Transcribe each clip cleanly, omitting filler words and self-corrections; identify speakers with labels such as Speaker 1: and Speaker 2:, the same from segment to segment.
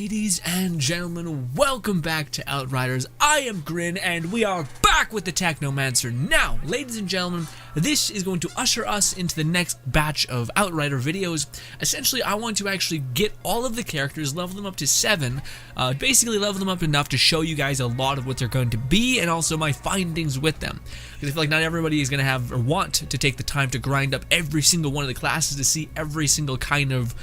Speaker 1: Ladies and gentlemen, welcome back to Outriders. I am Grin, and we are back with the Technomancer. Now, ladies and gentlemen, this is going to usher us into the next batch of Outrider videos. Essentially, I want to actually get all of the characters, level them up to 7, basically level them up enough to show you guys a lot of what they're going to be, and also my findings with them. Because I feel like not everybody is going to have or want to take the time to grind up every single one of the classes to see every single kind of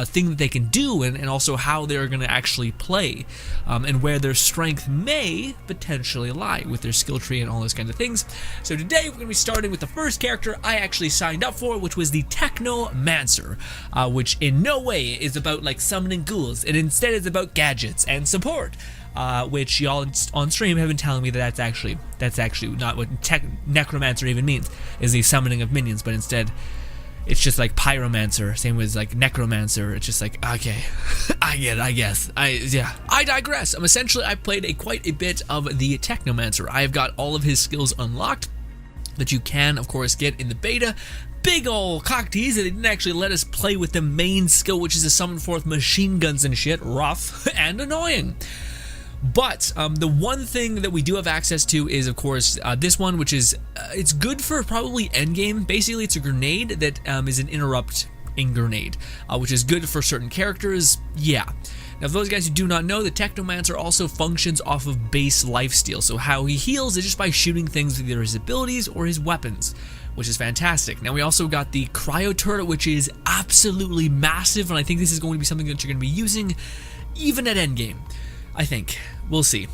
Speaker 1: thing that they can do, and also how they're going to actually play, and where their strength may potentially lie with their skill tree and all those kinds of things. So today we're going to be starting with the first character I actually signed up for, which was the Technomancer, which in no way is about like summoning ghouls. It instead is about gadgets and support. Which y'all on stream have been telling me that that's actually not what Necromancer even means, is the summoning of minions, but instead it's just like Pyromancer, same with like Necromancer. It's just like, okay, I get it, I guess. I digress. Essentially, I played quite a bit of the Technomancer. I have got all of his skills unlocked that you can, of course, get in the beta. Big ol' cock tease that they didn't actually let us play with the main skill, which is to summon forth machine guns and shit. Rough and annoying. But the one thing that we do have access to is, of course, this one, which is, it's good for probably endgame. Basically, it's a grenade that is an interrupting grenade, which is good for certain characters, yeah. Now, for those guys who do not know, the Technomancer also functions off of base lifesteal, so how he heals is just by shooting things with either his abilities or his weapons, which is fantastic. Now, we also got the Cryo Turret, which is absolutely massive, and I think this is going to be something that you're going to be using even at endgame. I think. We'll see.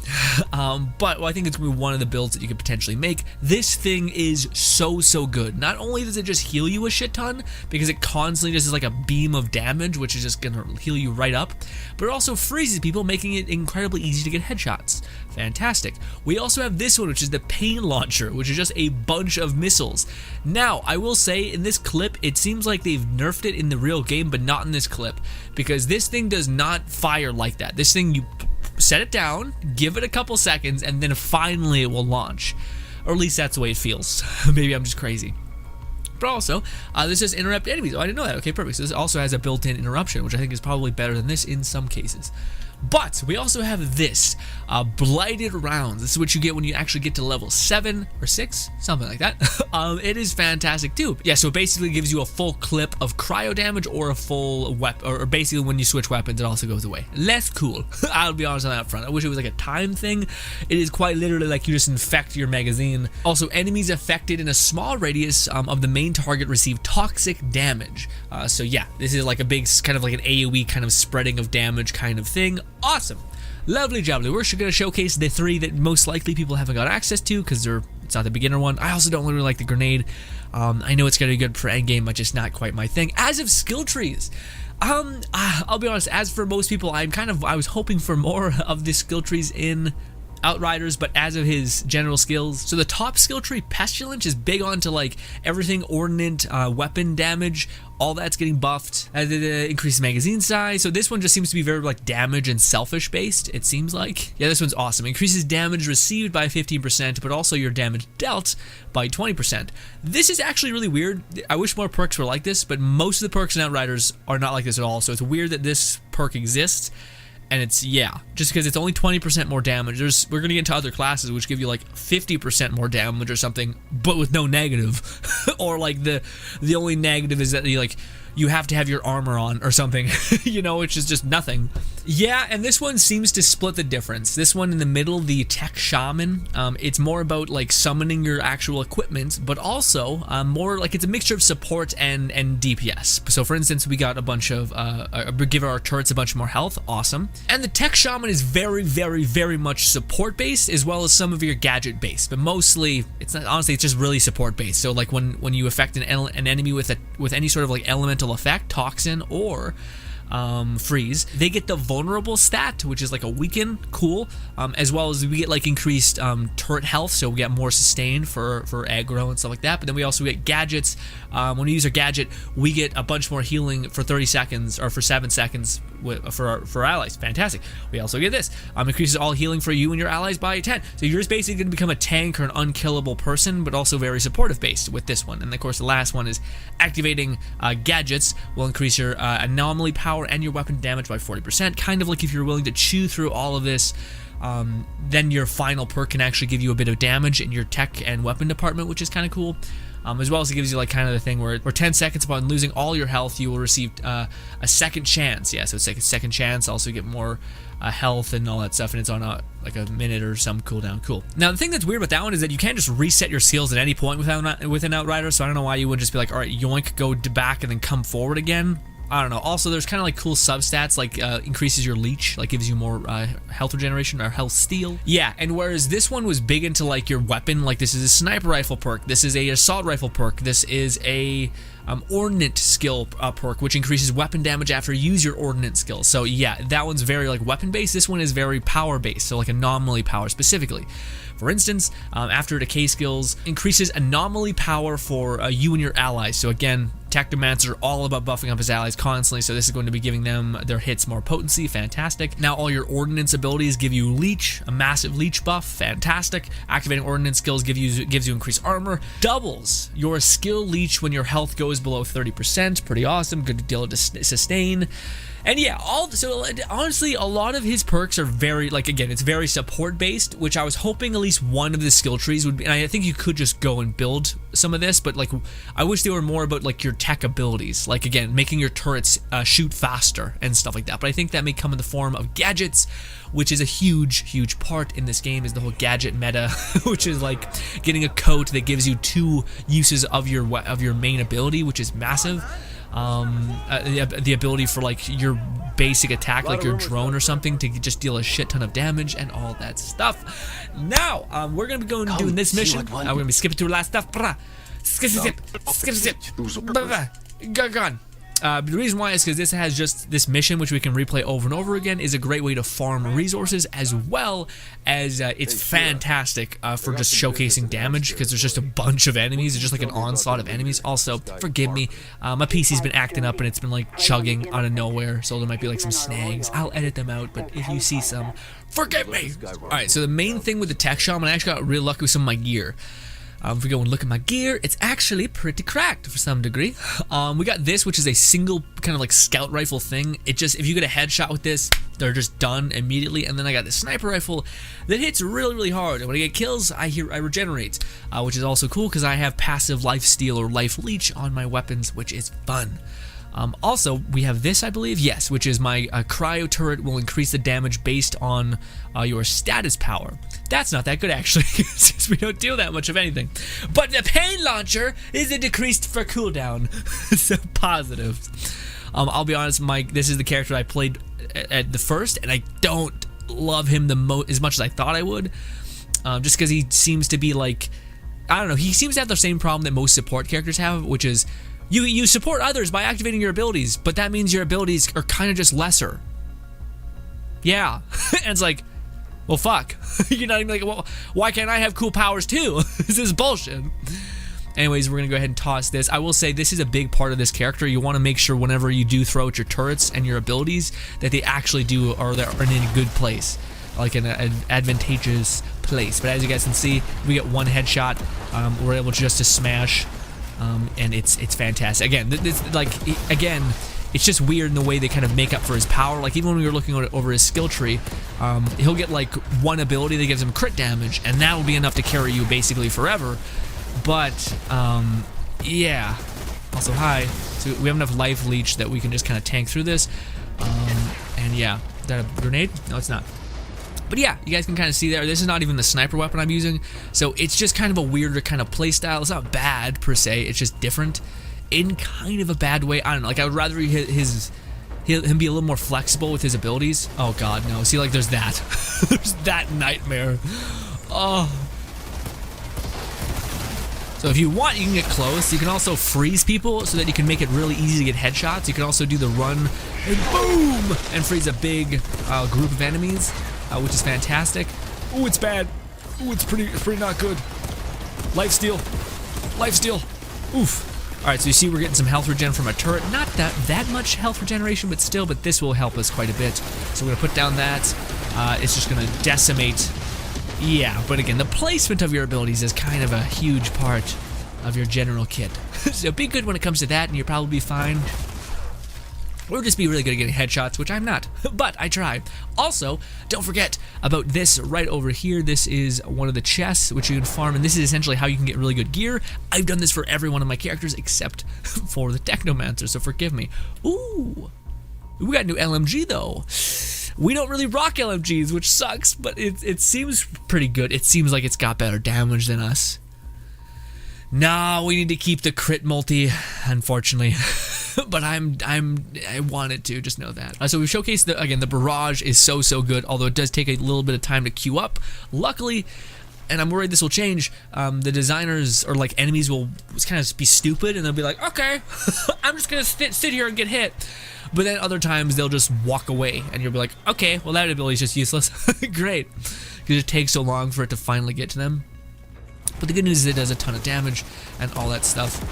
Speaker 1: But I think it's going to be one of the builds that you could potentially make. This thing is so good. Not only does it just heal you a shit ton, because it constantly just is like a beam of damage, which is just going to heal you right up, but it also freezes people, making it incredibly easy to get headshots. Fantastic. We also have this one, which is the Pain Launcher, which is just a bunch of missiles. Now, I will say, in this clip, it seems like they've nerfed it in the real game, but not in this clip, because this thing does not fire like that. This thing, you set it down, give it a couple seconds, and then finally it will launch. Or at least that's the way it feels. Maybe I'm just crazy. But also, this says interrupt enemies. Oh, I didn't know that. Okay, perfect. So this also has a built-in interruption, which I think is probably better than this in some cases. But we also have this, Blighted Rounds. This is what you get when you actually get to level 7 or 6, something like that. It is fantastic too. Yeah, so it basically gives you a full clip of cryo damage or a full weapon, or basically when you switch weapons, it also goes away. Less cool. I'll be honest on that front. I wish it was like a time thing. It is quite literally like you just infect your magazine. Also, enemies affected in a small radius of the main target receive toxic damage. So yeah, this is like a big kind of like an AoE kind of spreading of damage kind of thing. Awesome. Lovely jubbly. We're going to showcase the 3 that most likely people haven't got access to because it's not the beginner one. I also don't really like the grenade. I know it's going to be good for endgame, but just not quite my thing. As of skill trees, I'll be honest, as for most people, I was hoping for more of the skill trees in Outriders, but as of his general skills, so the top skill tree, Pestilence, is big onto like everything ordnance, weapon damage, all that's getting buffed. It increases magazine size, so this one just seems to be very like damage and selfish based, it seems like. Yeah, this one's awesome. Increases damage received by 15%, but also your damage dealt by 20%. This is actually really weird. I wish more perks were like this, but most of the perks in Outriders are not like this at all, so it's weird that this perk exists. And it's, yeah, just because it's only 20% more damage. We're going to get into other classes which give you like 50% more damage or something, but with no negative. Or like the only negative is that you have to have your armor on or something, you know, which is just nothing. Yeah, and this one seems to split the difference. This one in the middle, the Tech Shaman, it's more about like summoning your actual equipment, but also more like it's a mixture of support and DPS. So for instance, we got a bunch of, give our turrets a bunch more health, awesome. And the Tech Shaman is very much support based as well as some of your gadget based, but mostly, it's not, honestly, it's just really support based. So like when you affect an enemy with any sort of like elemental effect, toxin or freeze, they get the vulnerable stat, which is like a weaken, cool, as well as we get like increased turret health, so we get more sustain for aggro and stuff like that. But then we also get gadgets. When we use our gadget, we get a bunch more healing for 30 seconds or for 7 seconds for our allies. Fantastic. We also get this. Increases all healing for you and your allies by 10. So you're just basically going to become a tank or an unkillable person, but also very supportive based with this one. And of course, the last one is activating gadgets will increase your anomaly power and your weapon damage by 40%. Kind of like if you're willing to chew through all of this, then your final perk can actually give you a bit of damage in your tech and weapon department, which is kind of cool. As well as it gives you like kind of the thing where 10 seconds upon losing all your health, you will receive a second chance. Yeah, so it's like a second chance. Also get more health and all that stuff, and it's on like a minute or some cooldown. Cool. Now the thing that's weird about that one is that you can't just reset your skills at any point with an Outrider. So I don't know why you would just be like, all right, yoink, go back and then come forward again. I don't know. Also, there's kind of like cool substats, like increases your leech, like gives you more health regeneration or health steal. Yeah, and whereas this one was big into like your weapon, like this is a sniper rifle perk, this is a assault rifle perk, this is a ordnance skill perk, which increases weapon damage after you use your ordnance skill. So yeah, that one's very like weapon based. This one is very power based, so like anomaly power specifically. For instance, after decay skills, increases anomaly power for you and your allies. So again, Technomancer all about buffing up his allies constantly, so this is going to be giving them their hits more potency. Fantastic. Now all your ordnance abilities give you leech, a massive leech buff. Fantastic. Activating ordnance skills gives you increased armor. Doubles your skill leech when your health goes below 30%. Pretty awesome. Good deal to sustain. And yeah, so honestly, a lot of his perks are very, like, again, it's very support based, which I was hoping at least one of the skill trees would be, and I think you could just go and build some of this, but like, I wish they were more about like your tech abilities, like again, making your turrets shoot faster and stuff like that. But I think that may come in the form of gadgets, which is a huge part in this game, is the whole gadget meta, which is like getting a coat that gives you 2 uses of your main ability, which is massive. The ability for like your basic attack, like your drone or something, to just deal a shit ton of damage and all that stuff. Now, we're gonna be going and doing this mission. We're gonna be skipping through the last stuff. Skip. Gone. The reason why is because this has just this mission, which we can replay over and over again, is a great way to farm resources, as well as it's fantastic for just showcasing damage, because there's just a bunch of enemies. It's just like an onslaught of enemies. Also, forgive me, my PC's been acting up and it's been like chugging out of nowhere, so there might be like some snags. I'll edit them out, but if you see some, forgive me. Alright, so the main thing with the Tech Shaman, I actually got really lucky with some of my gear. If we go and look at my gear, it's actually pretty cracked for some degree. We got this, which is a single kind of like scout rifle thing. It just, if you get a headshot with this, they're just done immediately. And then I got the sniper rifle that hits really hard, and when I get kills, I regenerate, which is also cool because I have passive life steal or life leech on my weapons, which is fun. Also, we have this, I believe, yes, which is my Cryo Turret will increase the damage based on your status power. That's not that good, actually, since we don't deal that much of anything. But the Pain Launcher is a decreased for cooldown, so positive. I'll be honest, this is the character I played at the first, and I don't love him as much as I thought I would, just because he seems to be like, I don't know, he seems to have the same problem that most support characters have, which is, you support others by activating your abilities, but that means your abilities are kind of just lesser. Yeah. And it's like, well, fuck. You're not even like, well, why can't I have cool powers too? This is bullshit. Anyways, we're gonna go ahead and toss this. I will say this is a big part of this character. You want to make sure whenever you do throw out your turrets and your abilities, that they actually do, or they're in a good place, like an advantageous place. But as you guys can see, we get one headshot. We're able just to smash. And it's fantastic. Again, it's just weird in the way they kind of make up for his power. Like, even when we were looking over his skill tree, he'll get like one ability that gives him crit damage, and that will be enough to carry you basically forever. But yeah. Also, hi. So we have enough life leech that we can just kind of tank through this. And yeah, is that a grenade? No, it's not. But yeah, you guys can kind of see there, this is not even the sniper weapon I'm using, so it's just kind of a weirder kind of play style. It's not bad per se, it's just different in kind of a bad way. I don't know, like I would rather him be a little more flexible with his abilities. Oh god, no. See, like there's that. There's that nightmare. Oh. So if you want, you can get close. You can also freeze people so that you can make it really easy to get headshots. You can also do the run and boom and freeze a big group of enemies. Which is fantastic. Ooh, it's bad. Ooh, it's pretty not good. Life steal. Oof. Alright, so you see we're getting some health regen from a turret. Not that much health regeneration, but still, but this will help us quite a bit. So we're going to put down that. It's just going to decimate. Yeah, but again, the placement of your abilities is kind of a huge part of your general kit. So be good when it comes to that, and you'll probably be fine. Or just be really good at getting headshots, which I'm not, but I try. Also, don't forget about this right over here. This is one of the chests which you can farm, and this is essentially how you can get really good gear. I've done this for every one of my characters except for the Technomancer, so forgive me. Ooh, we got a new LMG though. We don't really rock LMGs, which sucks, but it seems pretty good. It seems like it's got better damage than us. No, we need to keep the crit multi, unfortunately. But I want it to, just know that. So we've showcased, again, the barrage is so good, although it does take a little bit of time to queue up. Luckily, and I'm worried this will change, the designers, or like enemies will kind of be stupid, and they'll be like, okay, I'm just gonna sit here and get hit. But then other times they'll just walk away, and you'll be like, okay, well that ability is just useless. Great, because it takes so long for it to finally get to them. But the good news is it does a ton of damage and all that stuff.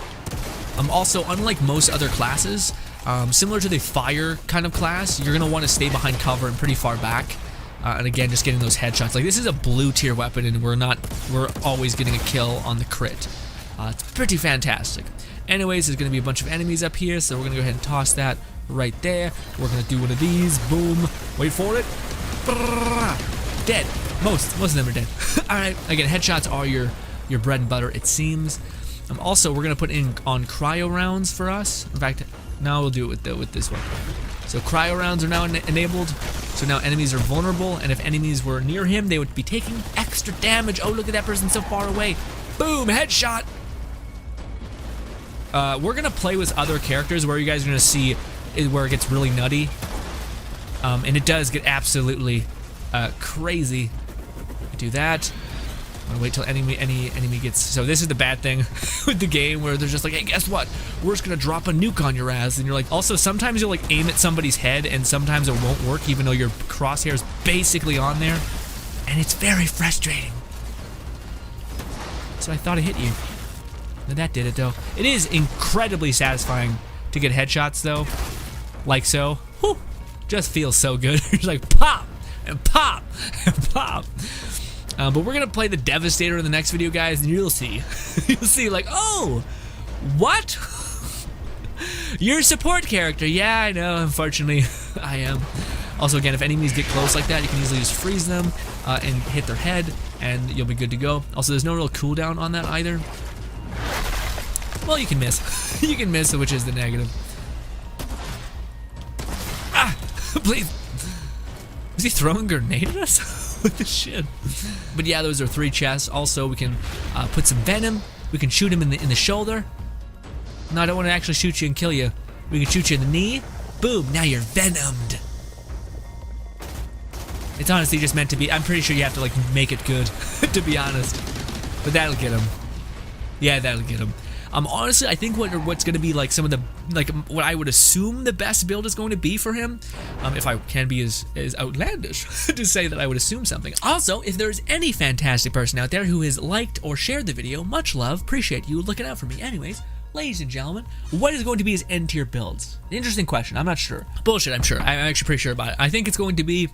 Speaker 1: Also, unlike most other classes, similar to the fire kind of class, you're going to want to stay behind cover and pretty far back. And again, just getting those headshots. Like, this is a blue tier weapon, and we're always getting a kill on the crit. It's pretty fantastic. Anyways, there's going to be a bunch of enemies up here, so we're going to go ahead and toss that right there. We're going to do one of these. Boom. Wait for it. Dead. Most of them are dead. Alright, again, headshots are your bread and butter, it seems. Also, we're going to put in on cryo rounds for us. In fact, now we'll do it with this one. So cryo rounds are now enabled. So now enemies are vulnerable, and if enemies were near him, they would be taking extra damage. Oh, look at that person so far away. Boom, headshot. We're going to play with other characters where you guys are going to see where it gets really nutty. And it does get absolutely crazy. Do that. I'm gonna wait till any enemy gets. So this is the bad thing with the game, where they're just like, hey, guess what? We're just gonna drop a nuke on your ass, and you're like. Also, sometimes you'll like aim at somebody's head, and sometimes it won't work, even though your crosshair is basically on there, and it's very frustrating. So I thought I hit you. And that did it though. It is incredibly satisfying to get headshots though, like so. Whew, just feels so good. You're like pop and pop and pop. But we're gonna play the Devastator in the next video, guys, and you'll see. You'll see, like, oh, what? You're a support character. Yeah, I know, unfortunately, I am. Also, again, if enemies get close like that, you can easily just freeze them and hit their head, and you'll be good to go. Also, there's no real cooldown on that either. Well, you can miss. You can miss, which is the negative. Ah, please. Is he throwing a grenade at us? What the shit? But yeah, those are 3 chests. Also, we can put some venom. We can shoot him in the shoulder. No, I don't want to actually shoot you and kill you. We can shoot you in the knee. Boom, now you're venomed. It's honestly just meant to be. I'm pretty sure you have to like make it good, to be honest. But that'll get him. Yeah, that'll get him. Honestly, I think what's going to be like some of the, like what I would assume the best build is going to be for him, if I can be as outlandish to say that I would assume something. Also, if there's any fantastic person out there who has liked or shared the video, much love, appreciate you looking out for me. Anyways, ladies and gentlemen, what is going to be his end tier builds? Interesting question, I'm not sure. Bullshit, I'm sure. I'm actually pretty sure about it. I think it's going to be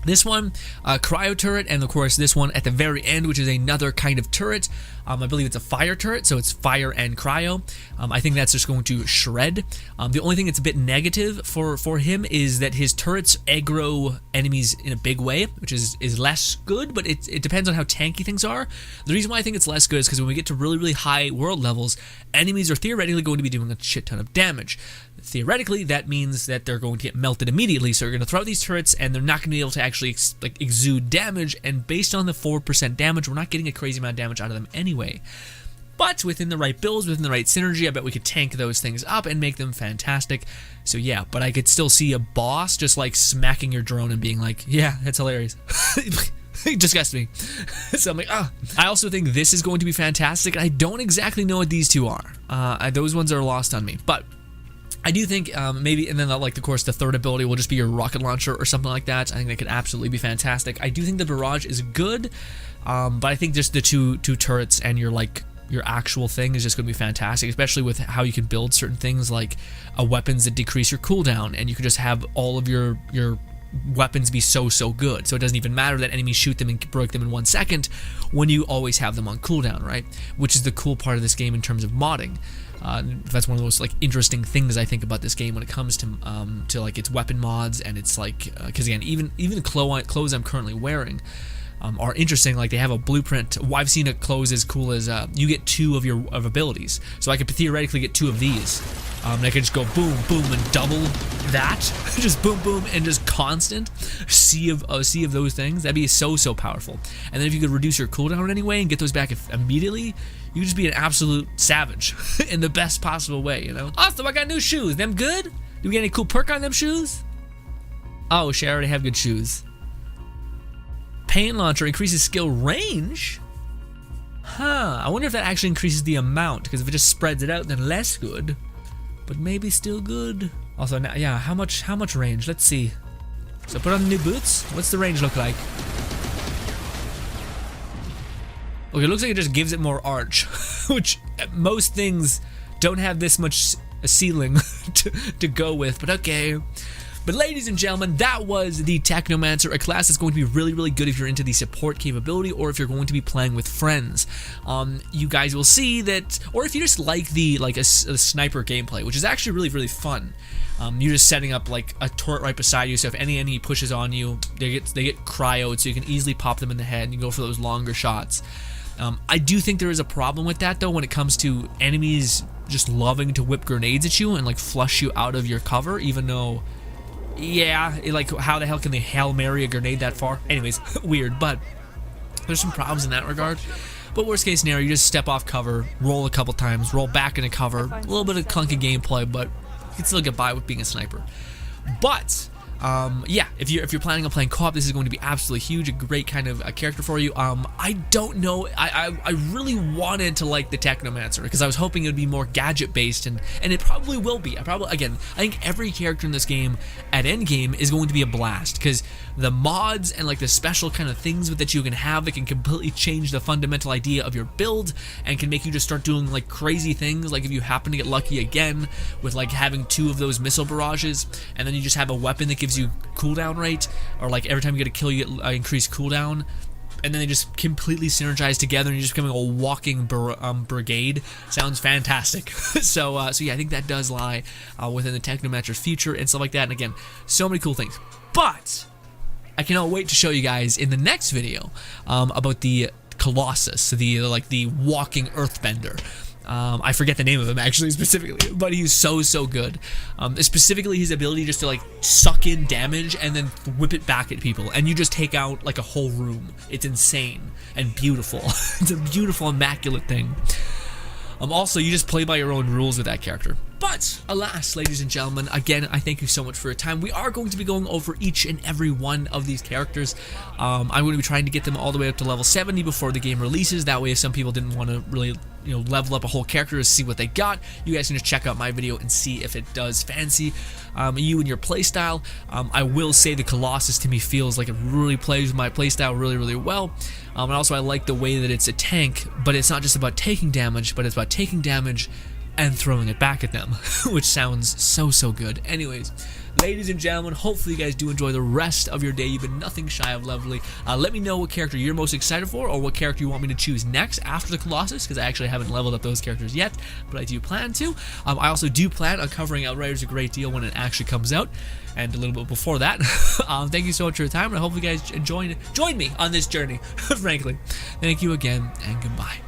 Speaker 1: this one, Cryo Turret, and of course this one at the very end, which is another kind of turret. I believe it's a fire turret, so it's fire and cryo. I think that's just going to shred. The only thing that's a bit negative for him is that his turrets aggro enemies in a big way, which is less good, but it depends on how tanky things are. The reason why I think it's less good is because when we get to really high world levels, enemies are theoretically going to be doing a shit ton of damage. Theoretically, that means that they're going to get melted immediately, so you're going to throw out these turrets, and they're not going to be able to actually exude damage, and based on the 4% damage, we're not getting a crazy amount of damage out of them anyway. But within the right builds, within the right synergy, I bet we could tank those things up and make them fantastic. So yeah, but I could still see a boss just like smacking your drone and being like, yeah, that's hilarious. It disgusts me. So I'm like, oh. I also think this is going to be fantastic, and I don't exactly know what these two are. Those ones are lost on me, but I do think maybe, and then like of course the third ability will just be your rocket launcher or something like that. I think that could absolutely be fantastic. I do think the barrage is good, but I think just the two turrets and your your actual thing is just going to be fantastic, especially with how you can build certain things like weapons that decrease your cooldown, and you can just have all of your weapons be so good, so it doesn't even matter that enemies shoot them and break them in 1 second when you always have them on cooldown, right? Which is the cool part of this game in terms of modding. That's one of the most like interesting things I think about this game when it comes to like its weapon mods, and it's like because again, even the clothes I'm currently wearing are interesting. Like they have a blueprint. Well, I've seen a clothes as cool as you get 2 of your abilities, so I could theoretically get 2 of these. And I could just go boom, boom, and double that. Just boom, boom, and just constant sea of those things. That'd be so powerful. And then if you could reduce your cooldown anyway and get those back immediately, you could just be an absolute savage in the best possible way, you know? Also, I got new shoes. Them good? Do we get any cool perk on them shoes? Oh, shit, I already have good shoes. Paint launcher increases skill range? Huh, I wonder if that actually increases the amount, because if it just spreads it out, then less good. But maybe still good. Also, now, yeah, how much range? Let's see. So put on the new boots. What's the range look like? Okay, it looks like it just gives it more arch, which most things don't have this much ceiling to go with, but okay. But ladies and gentlemen, that was the Technomancer, a class that's going to be really good if you're into the support capability or if you're going to be playing with friends. You guys will see that, or if you just like the a sniper gameplay, which is actually really fun. You're just setting up like a turret right beside you, so if any enemy pushes on you, they get cryoed, so you can easily pop them in the head and you go for those longer shots. I do think there is a problem with that though when it comes to enemies just loving to whip grenades at you and like flush you out of your cover, even though, yeah, like how the hell can they Hail Mary a grenade that far? Anyways, weird, but there's some problems in that regard. But worst case scenario, you just step off cover, roll a couple times, roll back into cover, a little bit of clunky gameplay, but you can still get by with being a sniper. But yeah, if you're planning on playing co-op, this is going to be absolutely huge, a great kind of a character for you. I don't know, I really wanted to like the Technomancer because I was hoping it would be more gadget based, and it probably will be. I think every character in this game at endgame is going to be a blast because the mods and like the special kind of things that you can have that can completely change the fundamental idea of your build and can make you just start doing like crazy things, like if you happen to get lucky again with like having 2 of those missile barrages, and then you just have a weapon that gives you cooldown rate, or like every time you get a kill you get increased cooldown, and then they just completely synergize together and you're just becoming a walking brigade. Sounds fantastic. So yeah, I think that does lie within the Technomancer's future and stuff like that, and again, so many cool things. But I cannot wait to show you guys in the next video about the Colossus, the walking earthbender. I forget the name of him actually specifically, but he's so good. Specifically his ability just to like suck in damage and then whip it back at people, and you just take out like a whole room. It's insane and beautiful. It's a beautiful, immaculate thing. Also, you just play by your own rules with that character. But alas, ladies and gentlemen, again, I thank you so much for your time. We are going to be going over each and every one of these characters. I'm going to be trying to get them all the way up to level 70 before the game releases. That way, if some people didn't want to really, level up a whole character to see what they got, you guys can just check out my video and see if it does fancy you and your playstyle. I will say the Colossus to me feels like it really plays with my playstyle really well. And also I like the way that it's a tank, but it's not just about taking damage, but it's about taking damage and throwing it back at them, which sounds so good. Anyways, ladies and gentlemen, hopefully you guys do enjoy the rest of your day. You've been nothing shy of lovely. Let me know what character you're most excited for, or what character you want me to choose next after the Colossus, because I actually haven't leveled up those characters yet, but I do plan to. I also do plan on covering Outriders a great deal when it actually comes out, and a little bit before that. Thank you so much for your time, and I hope you guys join me on this journey, frankly. Thank you again, and goodbye.